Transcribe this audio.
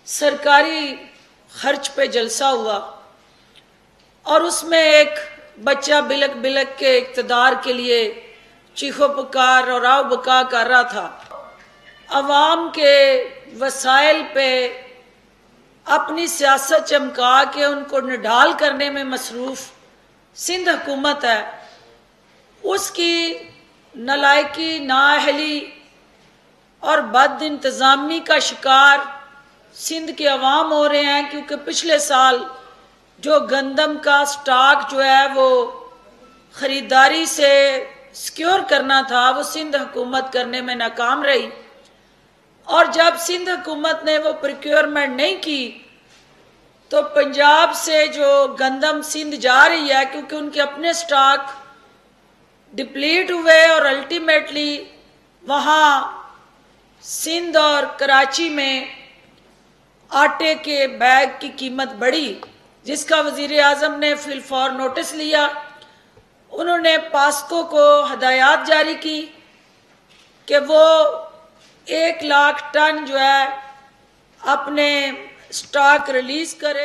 سرکاری خرچ پہ جلسہ ہوا اور اس میں ایک بچہ بلک بلک کے اقتدار کے لیے چیخو پکار اور آؤ بکا کر رہا تھا۔ عوام کے وسائل پہ اپنی سیاست چمکا کے ان کو نڈھال کرنے میں مصروف سندھ حکومت ہے، اس کی نالائکی، نااہلی اور بد انتظامی کا شکار سندھ کے عوام ہو رہے ہیں، کیونکہ پچھلے سال جو گندم کا سٹاک جو ہے وہ خریداری سے سیکیور کرنا تھا وہ سندھ حکومت کرنے میں ناکام رہی، اور جب سندھ حکومت نے وہ پروکیورمنٹ نہیں کی تو پنجاب سے جو گندم سندھ جا رہی ہے، کیونکہ ان کے اپنے سٹاک ڈپلیٹ ہوئے اور الٹیمیٹلی وہاں سندھ اور کراچی میں آٹے کے بیگ کی قیمت بڑھی، جس کا وزیر اعظم نے فی الفور نوٹس لیا۔ انہوں نے پاسکو کو ہدایات جاری کی کہ وہ 1 لاکھ ٹن جو ہے اپنے سٹاک ریلیز کرے۔